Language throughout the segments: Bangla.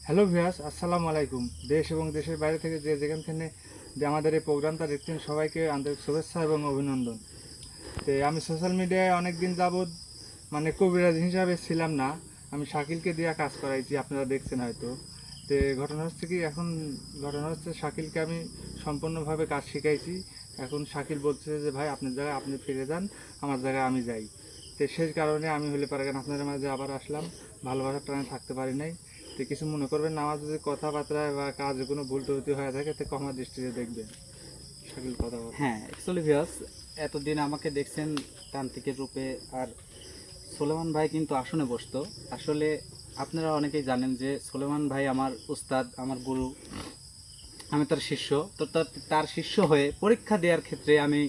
হ্যালো ভিউয়ার্স, আসসালামু আলাইকুম। দেশ এবং দেশের বাইরে থেকে যে যেখান থেকে আমাদের এই প্রোগ্রামটা দেখছেন সবাইকে আন্তরিক শুভেচ্ছা এবং অভিনন্দন। তো আমি সোশ্যাল মিডিয়ায় অনেক দিন যাবৎ কবিরাজ হিসাবে ছিলাম না, আমি শাকিলকে দিয়ে কাজ করাইছি, আপনারা দেখছেন হয়তো। তো ঘটনা হচ্ছে শাকিলকে আমি সম্পূর্ণভাবে কাজ শিখাইছি। এখন শাকিল বলছে যে ভাই আপনার জায়গায় আপনি ফিরে যান, আমার জায়গায় আমি যাই। তো সেই কারণে আমি হলে পারেন আপনাদের মাঝে আবার আসলাম, ভালোবাসার টানে থাকতে পারি নাই। তো কিছু মনে করবেন না, আমার যদি কথাবার্তায় বা কাজে কোনো ভুল ত্রুটি হয়ে থাকে তো ক্ষমা দৃষ্টিতে দেখবেন। শাকিল কথা বল। হ্যাঁ, অ্যাকচুয়ালি ভিউয়ার্স, এতদিন আমাকে দেখছেন তান্ত্রিকের রূপে, আর সোলেমান ভাই কিন্তু আসনে বসতো। আসলে আপনারা অনেকেই জানেন যে সোলেমান ভাই আমার উস্তাদ, আমার গুরু, আমি তার শিষ্য। তো তার শিষ্য হয়ে পরীক্ষা দেওয়ার ক্ষেত্রে আমি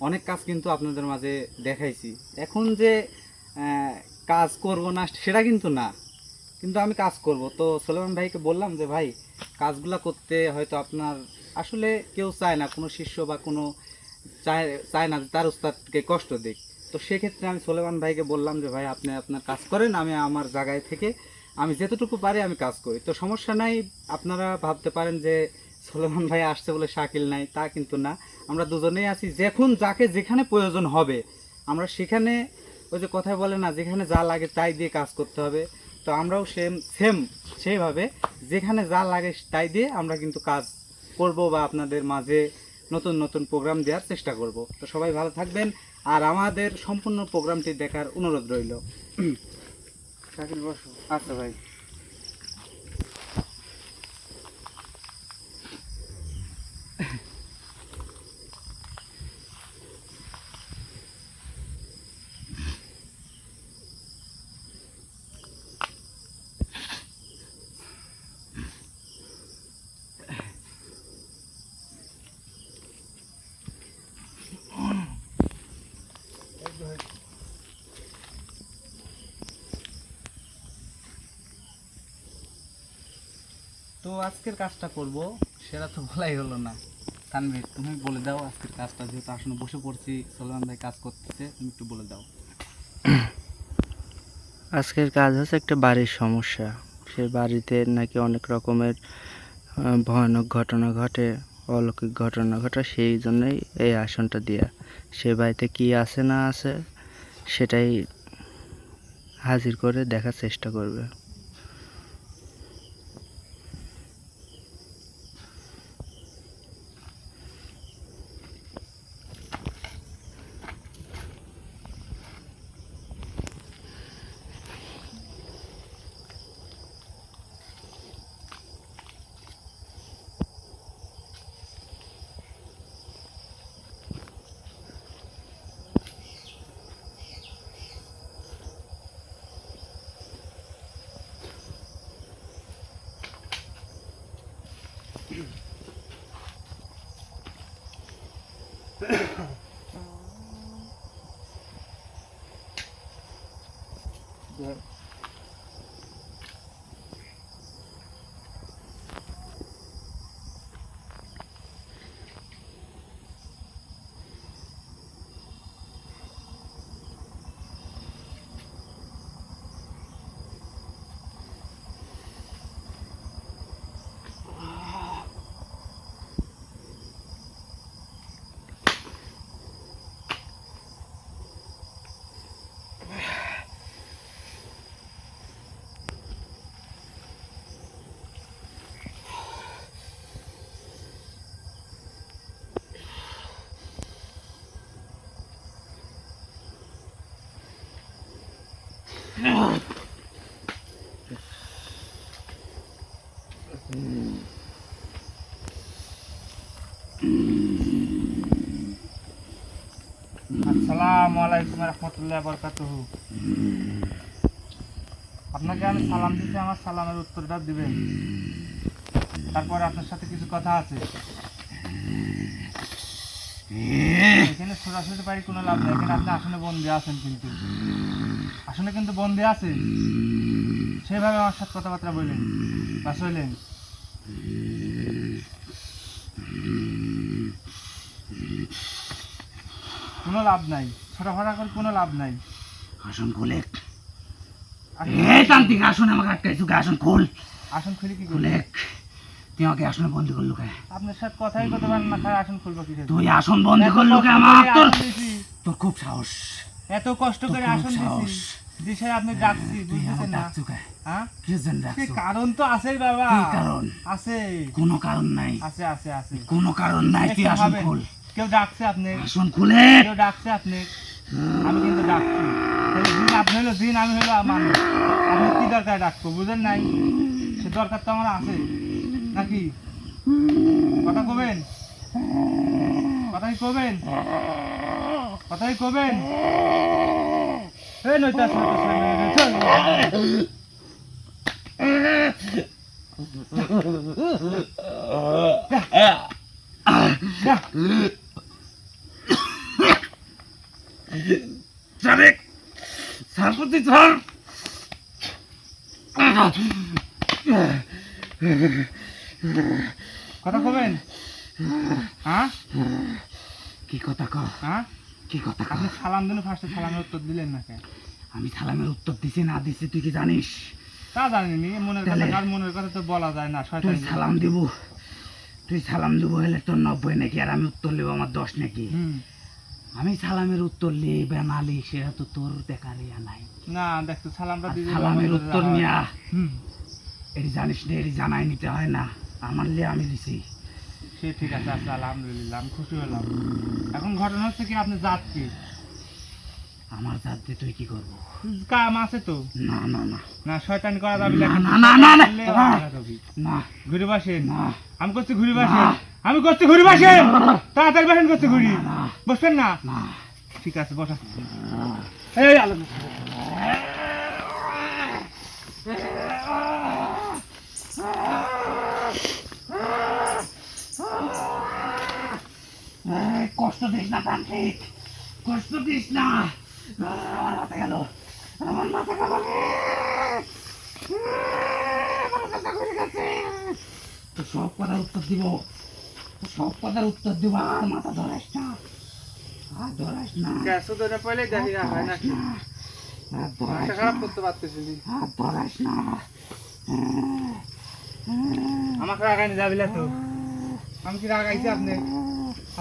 অনেক কাজ কিন্তু আপনাদের মাঝে দেখাইছি। এখন যে কাজ করব না সেটা কিন্তু না, কিন্তু আমি কাজ করব। তো সোলেমান ভাইকে বললাম যে ভাই, কাজগুলা করতে হয়তো আপনার আসলে কেউ চায় না, কোনো শিষ্য বা কোনো চায় চায় না যে তার উস্তাদকে কষ্ট দিক। তো সেক্ষেত্রে আমি সোলেমান ভাইকে বললাম যে ভাই, আপনি আপনার কাজ করেন, আমি আমার জায়গায় থেকে আমি যেতটুকু পারি আমি কাজ করি। তো সমস্যা নাই। আপনারা ভাবতে পারেন যে সোলেমান ভাই আসছে বলে শাকিল নাই, তা কিন্তু না। আমরা দুজনেই আছি, যখন যাকে যেখানে প্রয়োজন হবে আমরা সেখানে, ওই যে কথায় বলে না, যেখানে যা লাগে তাই দিয়ে কাজ করতে হবে। তো আমরাও সেম সেইভাবে যেখানে যা লাগে তাই দিয়ে আমরা কিন্তু কাজ করব বা আপনাদের মাঝে নতুন নতুন প্রোগ্রাম দেওয়ার চেষ্টা করব। তো সবাই ভালো থাকবেন, আর আমাদের সম্পূর্ণ প্রোগ্রামটি দেখার অনুরোধ রইল। শাকিল বসো। আচ্ছা ভাই। তো আজকের কাজটা করব, সেটা তো বলাই হলো না। তানভীর, তুমি বলে দাও আজকের কাজটা, যেহেতু আসলে বসে পড়ছি, সোলেমান ভাই কাজ করতেছে, তুমি একটু বলে দাও। আজকের কাজ হচ্ছে একটা বাড়ির সমস্যা। সে বাড়িতে নাকি অনেক রকমের ভয়ানক ঘটনা ঘটে, অলৌকিক ঘটনা ঘটে, সেই জন্যই এই আসনটা দেয়া। সে বাড়িতে কি আছে না আছে সেটাই হাজির করে দেখার চেষ্টা করবে। আসসালামু আলাইকুম রহমতুল্লাহ বরকাতুহু। আপনাকে আমি সালাম দিতে, আমার সালামের উত্তরটা দিবেন। তারপরে আপনার সাথে কিছু কথা আছে। এখানে ছোটাছুটি পারি কোনো লাভ নেই, এখানে আপনি আসনে বন্দি আছেন, কিন্তু আসনে কিন্তু বন্দি আছেন। সেভাবে আমার সাথে কথাবার্তা বললেন বা চললেন, কোনো লাভ নাই, ছোটাফাটা করে কোনো লাভ নাই। আসন খোলে। এই তান্ত্রিক, আসন আমাকে আটকাইছো, আসন খোল। আসন খুলি কি খুলে করবে? তুই আমাকে আসনে বন্দি করলু কে? আপনার সাথে কথাই করতে পারেন না, খায় আসন খুলবো কি তুই আসন বন্দি করলু কে আমার? তোর খুব সাহস। এত কষ্ট তোর করে খুব আসন সাহস। দিছি, দিশে আপনি ডাকছি, তুই আমার বুঝতেছেন না? ডাকছু কে? হ্যাঁ, কিসের জন্য সে ডাকছু? কারণ তো আছেই বাবা, কি কারণ? আছে কোনো কারণ নাই, আছে আছে আছে। কোনো কারণ নাই। তুই একটু আসন ভাবেন, খুল, কেউ ডাকছে আপনি, আসন খুলে। কেউ ডাকছে আপনি, আমি কিন্তু ডাকছি। তাহলে দিন আপনি হলো দিন, আমি হলো মানুষ। আপনি কি দরকার ডাকবো, বুঝেন নাই? সে দরকার তো আমার আছে নাকি? কথা কবেন, কথাই কবেন, কথাই কবেন। এই নইতাস সাবেক সারপতি স্যার, কথা কবেন। হ্যাঁ কি কথা ক? হ্যাঁ, কি কথা ক? আপনি সালাম দিলে ফার্স্টে সালামের উত্তর দিলেন না কেন? আমি সালামের উত্তর দিছি না দিছি তুই কি জানিস? তা জানিনি, মনের কথা, তাহলে? কার মনের কথা তো বলা যায় না। তুই শয়তান সালাম দিব, তুই সালাম দিব হলে তোর 90 নাকি, আর আমি উত্তর নেব আমার 10 নাকি? আমি সালামের উত্তর লি বেনালি সেটা তো তোর দেখার ইয়া নাই। না দেখতো সালামটা আর দিয়ে সালামের উত্তর নিয়া হুম, এটি জানিস না, এটি জানাই নিতে হয় না। আমার লিয়ে আমি দিছি। সে ঠিক আছে, আচ্ছা আলহামদুলিল্লাহ, আমি খুশি হলাম। এখন ঘটনা হচ্ছে কি, আপনি জাত কি? আমার জাত দিয়ে তুই কি করবো? কাম আছে তো না না না না, শয়তানি করা যাবে না, না, না, না, না, না, করলে না। আঘাত হবে। না ঘুরে বাসেন, না আমি করছি ঘুরি বাসেন, আমি করছি ঘুরি বাসেন, তাড়াতাড়ি বাসেন, করছি ঘুরি। না, বসবেন না? না। ঠিক আছে, বসা। এই আলো এই, কষ্ট দিস না তান্ত্রিক, কষ্ট দিস না। আমার মাথা গেল, আমার মাথা গেল রে। আমার মাথা ঘুরে গেছে। তো সব কথার উত্তর দিব, তো সব কথার উত্তর দিব। আর মাথা ধরাস না, আর ধরাস না, গ্যাস তো পয়লে দেখি না হয় নাকি, আর ধরাস মাথা না, খারাপ করতে পারতেছি না। আর ধরাস না। আমাকে রাগাইনি যাবিলা তো, আমি কি রাগাইছি আপনি?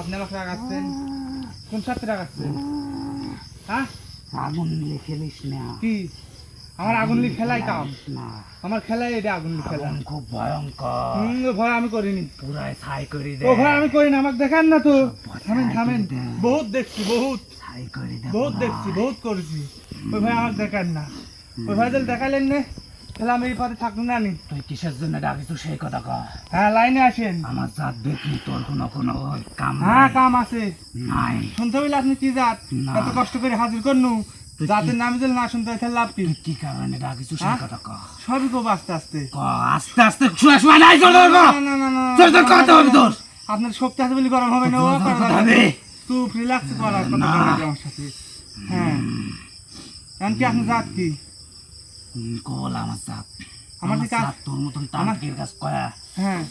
আপনি আমাকে রাগাচ্ছেন, কোন সাথে রাগাচ্ছেন? হ্যাঁ, আগুন নিয়ে খেলিস না। কি আমার আগুন লিখ খেলাই কাম? না, আমার খেলাই এটা আগুন লিখ খেলা। আগুন খুব ভয়ঙ্কর, ও ভয় আমি করিনি, পুরাই ছাই করে দে, ও ভয় আমি করিনি, আমাকে দেখান না তো। থামেন ছাই থামেন, করে দে, বহুত দেখছি, বহুত ছাই করে দে, বহুত পুরা। দেখছি, বহুত করেছি। ওই ভাই আমাকে দেখান না, ওই ভাই যদি দেখালেন না তাহলে আমি এই পথে থাকবো না নি। তুই কিসের জন্য ডাকিস সেই কথা কর। হ্যাঁ, লাইনে আসেন। আমার জাত দেখলি তোর কোনো কাম হ্যাঁ, নাই। কাম আছে। নাই। শুনতে হইলে আপনি কি জাত, না। এত কষ্ট করে হাজির করনু, তুই জাতের নাম যদি না শুনতে হয় তাহলে লাভ কি? তুই কি কারণে ডাকিস সেই হ্যাঁ? কথা কর। সবই কব আস্তে আস্তে। ক আস্তে আস্তে শুয়ে শুয়ে নাই চল না, না, না, না, না, তোর তো কথা হবে তোর। আপনার শক্তি আছে বলে গরম হবে না, ও তোর করা কথা যাবে হবে। না। তুই রিল্যাক্স করার কথা না। বলা যায় আমার সাথে। হ্যাঁ, এখন কি আপনি জাত কি? কল আমার জাত, আমার কি কাজ? জাত তোর মতন তান্ত্রিকের কাজ কয়া। হ্যাঁ,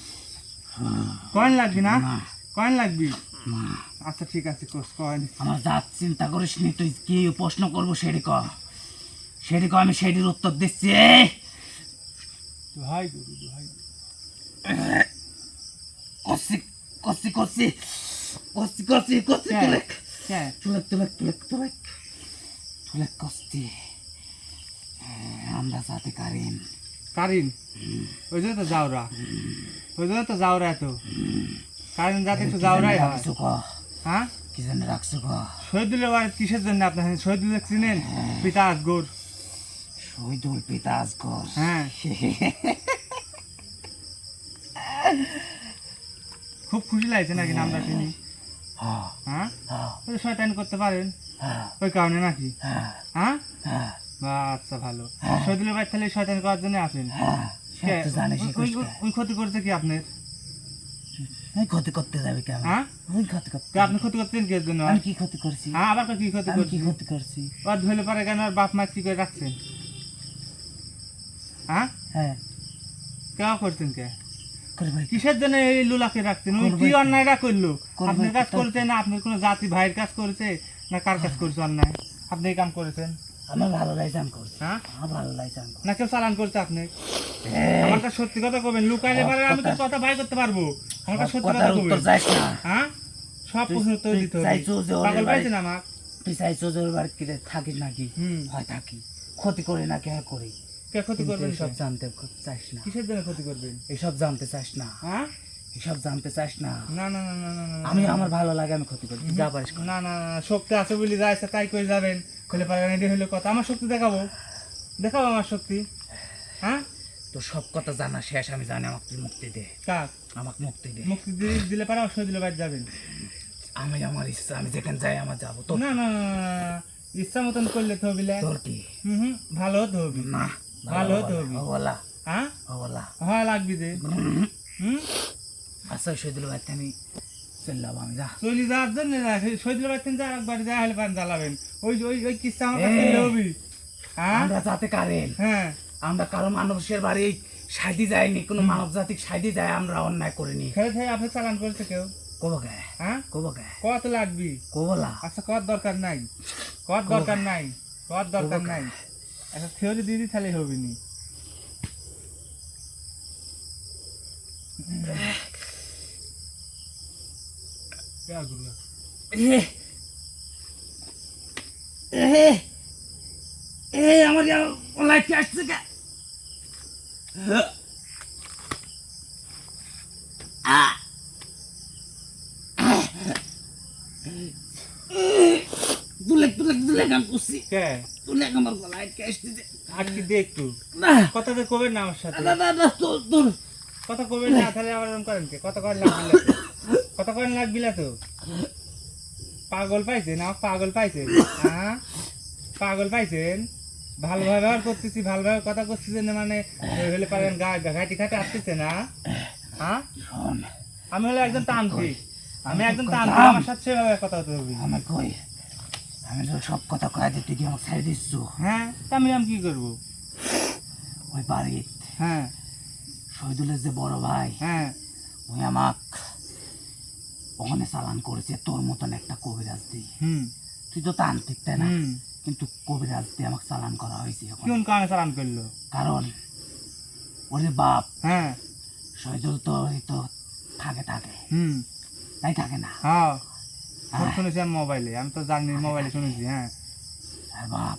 কয়েন লাগবি না? না, কয়েন লাগবি? না। আচ্ছা ঠিক আছে, কয়েন। আমার জাত চিন্তা করিস নি, তুই কি প্রশ্ন করবো সেটি ক, সেটি ক, আমি সেটির উত্তর দিচ্ছি। ভাই গুরু, ভাই কষি কষি কষি কষি কষি কষি হ্যাঁ। তুলেক হ্যাঁ, তুলেক তুলেক তুলেক তুলেক তুলেক কষি। আমরা সাথে কারিন, কারিন, ওই জন্য তো যাওরা, ওই জন্য তো যাওরা এত। কারিন যাতে একটু যাওরাই হয়। রাখছো ক, হ্যাঁ, কি জন্য রাখছো ক? শহীদুলের বাড়ি কিসের জন্য আপনার? শহীদুল চিনেন? পিতা আসগর। শহীদুল পিতা আজগর। হ্যাঁ, খুব খুশি লাগছে নাকি নামটা শুনি? হ্যাঁ, হ্যাঁ, হ্যাঁ, ওই শয়তানি করতে পারেন হ্যাঁ, ওই কারণে নাকি? হ্যাঁ, হ্যাঁ, হ্যাঁ, বা আচ্ছা ভালো। শহীদুলের বাড়ি তাহলে শয়তানি করার জন্য আছেন? হ্যাঁ, সব তো জানিসই ওই ক্ষতি করছে কি আপনার? আমি ক্ষতি করতে যাবে কেমন? হ্যাঁ, আমি ক্ষতি করতে, তো আপনি ক্ষতি করতেন কি এর জন্য? আমি কি ক্ষতি করছি? হ্যাঁ, আবার কি ক্ষতি আমি করছি? কি ক্ষতি করছি? ওর ধরলে পারে কেন? আর বাপ মা কি করে রাখছেন? হ্যাঁ, হ্যাঁ, কেউ করছেন কে? করে ভাই, কিসের জন্য এই লুলাকে রাখছেন? ওই কি করবে কি? অন্যায়টা করলো? করবে আপনার কি কাজ তার? করেছে না আপনার কোনো জাতি ভাইয়ের কাজ করেছে, না কার কাজ করেছে অন্যায়? আপনি এই কাম করেছেন। আমার ভালো লাইজান করছে, হ্যাঁ আমার ভালো লাইজান করছে। না কেউ চালান করছে আপনি? এই, আমার কাছে সত্যি কথা কবেন, লুকাইলে পারে আমি তো কথা বাই করতে পারবো। আমার কাছে সব সত্যি কথা কথার কবেন। উত্তর চাইস না। হ্যাঁ সব প্রশ্ন উত্তর তুই দিতে হবে। চাইছো যে ওর পাগল বাড়ি- পাইছেন আমার? তুই চাইছো যে ওর বাড়িতে থাকিস নাকি? হুম হয় থাকি, ক্ষতি করে না কে করি, কে ক্ষতি কিন্তু করবেন? এসব সব জানতে চাইস না, কিসের জন্য ক্ষতি করবেন? এসব জানতে চাইস না, হ্যাঁ এসব জানতে চাইস না। না না না না না না, আমি আমার ভালো লাগে আমি ক্ষতি করি, তুই যা পারিস কর। না না না, শক্তি আছে বলে যা ইচ্ছা তাই করে যাবেন, হলে পারেন এটি হলো কথা। আমার শক্তি দেখাবো, দেখাবো আমার শক্তি। হ্যাঁ তো সব কথা জানা শেষ, আমি জানি, আমাকে তুই মুক্তি দে, কাক আমাকে মুক্তি দে। মুক্তি দিলে পারে অবশ্যই দিলে বাদ যাবেন। আমি আমার ইচ্ছা, আমি যেখানে যাই আমার যাবো। তোর না না না, না, না, ইচ্ছা মতন করলে তো হবিলে। তোর কি? হুম ভালো হতে হবে। না ভালো হতে হবে। ওলা হ্যাঁ ওলা। হওয়া লাগবি যে। হুম আচ্ছা শহীদুল ভাই আমি চলে যাবো, আমি যা। চলি যাওয়ার জন্য শহীদুল বাড়তেন যা একবার যা হলে পারেন জ্বালাবেন। ওই ওই ওই কিস্তা আমার কাছে এই। দিলে হবি। হ্যাঁ আমরা যাতে কারেন, হ্যাঁ আমরা কারো মানুষের বাড়ি সাইডে যাইনি, কোনো মানব জাতিক সাইডে যায় আমরা অন্যায় করিনি। খেলে থেকে আপনি চালান করেছে কেউ? কব গে, হ্যাঁ কব গে, কত লাগবি? কবলা। আচ্ছা কত দরকার নাই, কত দরকার নাই, কত দরকার নাই। একটা থিওরি দিয়ে দিই তাহলে হবি নি। আমার লাইট আসছে কে? তুলে তুলে তুলে গান করছি, কে তুলে আমার লাইট আসতেছে আজকে দিয়ে একটু না। কথা তো কবেন না আমার সাথে, না না না, তোর তোর কথা কবেন না তাহলে আবার এরকম করেন কে? কথা করেন লাগবিলা তো, কথা করেন লাগবিলা তো। পাগল পাইছেন, আমার পাগল পাইছেন? হ্যাঁ পাগল পাইছেন? ভালো ব্যবহার করতেছি, ভালোভাবে কথা করতেছেন মানে হলে পারেন ঘাটি ঘাটে আসতেছে না। হ্যাঁ শোন, আমি হলো একজন তান্ত্রিক, আমি একজন তান্ত্রিক, আমার সাথে সেভাবে কথা হতে হবে। আমি কই, আমি তো সব কথা কয়ে দিতে গিয়ে আমাকে ছেড়ে দিচ্ছ। হ্যাঁ তা আমি কি করবো? ওই বাড়ির হ্যাঁ শহীদুলের যে বড় ভাই, হ্যাঁ ওই আমাক ওখানে চালান করেছে তোর মতন একটা কবিরাজ দিয়ে। হুম তুই তো তান্ত্রিক তাই না, হুম কিন্তু কবিরাজ দিয়ে আমাকে চালান করা হয়েছে এখন। কোন কারণে চালান করলো? কারণ ওরে বাপ হ্যাঁ শহীদুল তো এই তো থাকে থাকে, হুম তাই থাকে না। হ্যাঁ সব হ্যাঁ। শুনেছি আমি মোবাইলে, আমি তো জানি মোবাইলে শুনেছি। হ্যাঁ আর বাপ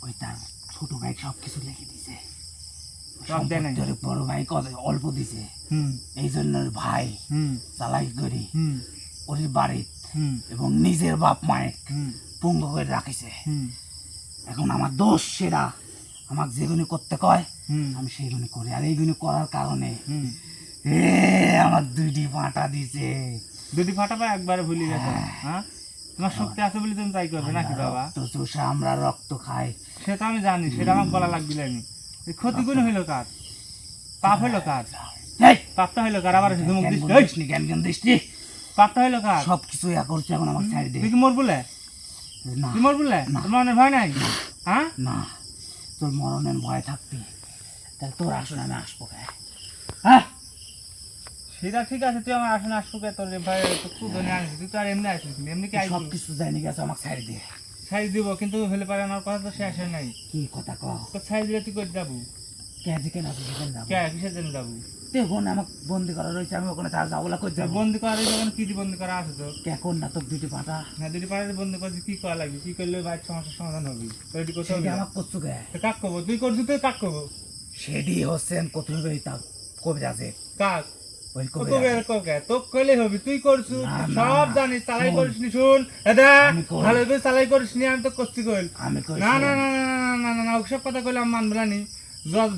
ওই তার ছোট ভাই সব কিছু লিখে দিছে, সব দেয় নাই? সম্পত্তির বড় ভাই কত অল্প দিছে, হুম এই জন্য ওর ভাই হুম চালাই করি হুম ওর বাড়ির হুম এবং নিজের বাপ মায়ের হুম পঙ্গু করে রাখিছে। হুম এখন আমার দোষ সেরা, আমাকে যেগুলি করতে কয় হুম আমি সেইগুলি করি, আর এইগুলি করার কারণে হুম এ আমার দুইটি পাঁটা দিছে। দুটি ফাটা পায় একবারে ভুলে গেছে। হ্যাঁ তোমার শক্তি আছে বলে তুমি তাই করবে নাকি বাবা? রক্ত চোষা আমরা রক্ত খাই। সেটা আমি জানি, সেটা আমার বলা লাগবে না। এই ক্ষতি কোন হইলো কার? পাপ হইলো কার? এই, পাপটা হইলো কার? আবার ধুমুক জ্ঞান দিস। গুণ দিসনি, জ্ঞান গুণ দিসনি। পাপটা হইলো কার? সব কিছু ইয়া করছে, এখন আমাকে ছাড়ি দে। তুই কি মর বলে? না তুই মর বলে? না। তোমার মনে ভয় নাই? হ্যাঁ না, তোর মরণের ভয় থাকবি তাহলে তোর আসলে আমি আসবো কে? হ্যাঁ সেটা ঠিক আছে, তুই আমার আসনে আসবো কে? তোর ভাই তুই ধরে আনিস, তুই তো আর এমনি আসিস নি, এমনি কি সব আইসি? কিছু জানি গেছে, আমাকে ছাড়ি দে। ছাই দিব কিন্তু হলে পারে আমার কথা তো শেষ হয় নাই। কি কথা কও? তো ছাই দিলে তুই করে যাবো কে যেখানে আছে সেখানে যাবো। কে? কিসের জন্য যাবো? দেখুন আমাকে বন্দি করা রয়েছে, আমি ওখানে তার যাবো করে যাবো। বন্দি করা রয়েছে, ওখানে কি বন্দি করা আছে তো? কে কোন না তোর দুটি পাটা না দুটি পাড়াতে বন্দি করছি, কি করা লাগবে? কি করলে বাইরের সমস্যার সমাধান হবে? তো এটি করতে হবে সেটি না। আমাকে করছো কে? তো কাক করবো, তুই করছিস তুই কাক করবো। সেটি হচ্ছেন কোথায় তা কবিরাজে, কাক ওই তো কবিরাজ। তো কইলে হবে, তুই করছু না, না, সব না। জানিস, চালাই শোন। করিস নি। শুন দাদা, আমি করি। ভালো করে চালাই করিস নি, আমি তো করছি কইল। আমি কই না না শোন, না না না না না না ওসব কথা কইলে আমি মানবো না নি।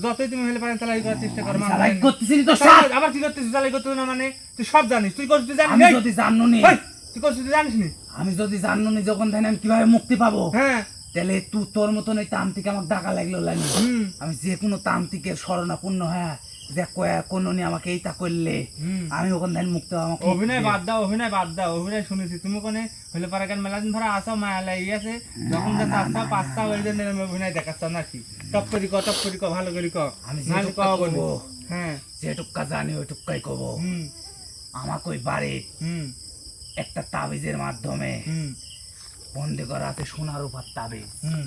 যতই তুমি হলে পারেন চালাই করার চেষ্টা কর, আমি মানবো চালাই না নি। করতেছি তো চালাই- আবার কি করতেছিস? চালাই করতে না মানে তুই সব জানিস, তুই করছিস তুই জানিস আমি নি? যদি জানো নি, ওই, তুই করছিস তুই জানিস নি? আমি যদি জানো নি যখন তাই আমি কিভাবে মুক্তি পাবো? হ্যাঁ তাহলে তুই তোর মতন এই তান্ত্রিক আমাকে ডাকা লাগলো লাইনি। হুম আমি যে কোনো তান্ত্রিকের শরণাপন্ন হ্যাঁ যে কয়া কোনো নি আমাকে এইটা করলে হুম আমি ওখান থেকে মুক্ত হবো, আমাকে অভিনয় মুক্তি বাদ দাও, অভিনয় বাদ দাও, অভিনয় শুনেছি তুমি কোনে হলে পারে কেন মেলা দিন ধরে আসো মায়া লাগি আছে, যখন যা চাচ্ছা পাঁচটা ওই জন্য অভিনয় দেখাচ্ছ নাকি? টপ করি ক ভালো করি ক, আমি নাহলে যেটুকা কও বলি। করবো, হ্যাঁ যেটুকা জানি ওইটুকাই কব। হুম আমাকে ওই বাড়ির হুম একটা তাবিজের মাধ্যমে হুম বন্দি করা আছে, সোনার উপর তাবিজ। হুম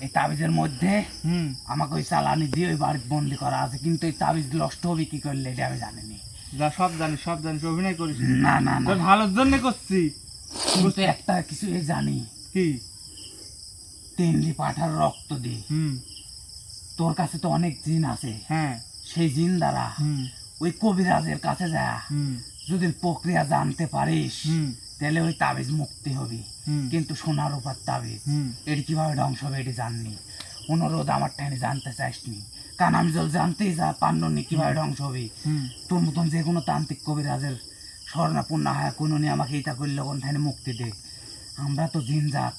এই তাবিজের মধ্যে হুম আমাকে ওই চালানি দিয়ে ওই বাড়িতে বন্দি করা আছে, কিন্তু এই তাবিজ নষ্ট হবে কি করলে এটা আমি জানিনি। যা সব জানিস অভিনয় করিস না। না না না, তোর ভালোর জন্য করছি। কিন্তু একটা কিছু জানি, কি? তেনলি পাঠার রক্ত দিয়ে হুম তোর কাছে তো অনেক জিন আছে, হ্যাঁ সেই জিন দ্বারা হুম ওই কবিরাজের কাছে যা হুম যদি প্রক্রিয়া জানতে পারিস হুম তাহলে ওই তাবিজ মুক্তি হবে। হুম কিন্তু সোনার উপর তাবিজ, হুম এটি কিভাবে ধ্বংস হবে এটি জাননি। অনুরোধ আমার ঠানি জানতে চাইসনি, কারণ আমি যদি জানতেই যা পান্ননি কিভাবে ধ্বংস হবে। হুম তোর মতন যে কোনো তান্ত্রিক কবিরাজের স্বর্ণাপূর্ণ হয় কোনো নিয়ে আমাকে এটা করলে কোন ঠানি মুক্তি দে। আমরা তো জিনজাত,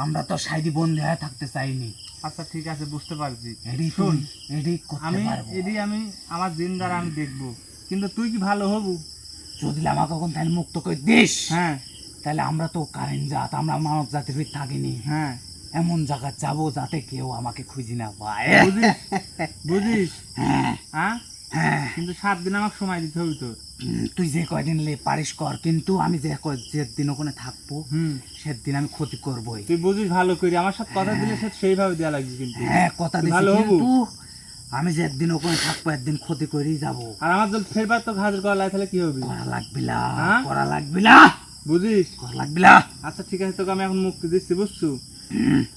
আমরা তো সাইডি বন্দি হয়ে থাকতে চাইনি। আচ্ছা ঠিক আছে, বুঝতে পারছি। এডি শোন, এডি করতে আমি পারবো আমি আমার দিন দ্বারা আমি দেখবো, কিন্তু তুই কি ভালো হবু? যদি আমাকে কোন ঠানি মুক্ত করে দিস, হ্যাঁ তাহলে আমরা তো কারেন্ট জাত, আমরা মানব জাতির ভিতর থাকিনি। হ্যাঁ এমন জায়গা যাবো যাতে কেউ আমাকে খুঁজি না পায়। বুঝিস বুঝিস হ্যাঁ হ্যাঁ, হ্যাঁ, কিন্তু 7 দিন আমাকে সময় দিতে হবে তোর। তুই যে কয়দিন লে পারিস কর, কিন্তু আমি যে দিন ওখানে থাকবো হুম সেদিন আমি ক্ষতি করবোই। তুই বুঝিস ভালো করে, আমার সাথে কথা দিলে সে সেইভাবে দেওয়া লাগবে কিন্তু। হ্যাঁ কথা তুই দিচ্ছি, ভালো হবু। কিন্তু আমি যে একদিন ওখানে থাকবো একদিন ক্ষতি করেই যাবো। আর আমার যদি ফেরবার তো হাজির করা লাগে তাহলে কি হবে? করা লাগবে না, হ্যাঁ? করা লাগবে না, বুঝিস? করা লাগবে না। আচ্ছা ঠিক আছে, তোকে আমি এখন মুক্তি দিচ্ছি, বুঝছো?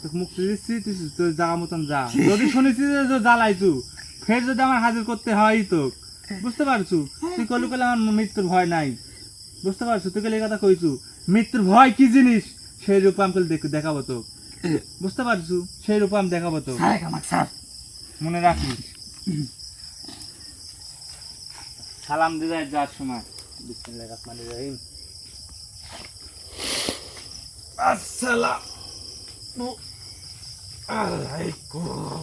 তোকে মুক্তি দিচ্ছি, তুই তোর জায়গা মতন যা। যদি শুনেছি যে জ্বালাইছু, ফের যদি আমার হাজির করতে হয় তো, বুঝতে পারছু? তুই কলু কলে আমার মৃত্যুর ভয় নাই, বুঝতে পারছু? তুই এই কথা কইছু, মৃত্যুর ভয় কি জিনিস সেই রূপ আমি দেখাবো তো, বুঝতে পারছু? সেই রূপ আমি দেখাবো তো, স্যার আমার স্যার, মনে রাখিস। সালাম দিদা যাওয়ার সময়। বিসমিল্লাহির রহমানির রহিম। আসসালামু আলাইকুম।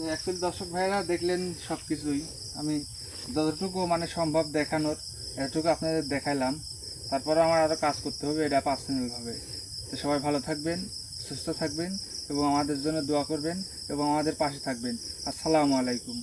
অ্যাকচুয়ালি দর্শক ভাইরা দেখলেন সব কিছুই, আমি যতটুকু মানে সম্ভব দেখানোর এতটুকু আপনাদের দেখাইলাম। তারপরে আমার আরও কাজ করতে হবে, এটা পার্সোনালভাবে। তো সবাই ভালো থাকবেন, সুস্থ থাকবেন এবং আমাদের জন্য দোয়া করবেন এবং আমাদের পাশে থাকবেন। আসসালামু আলাইকুম।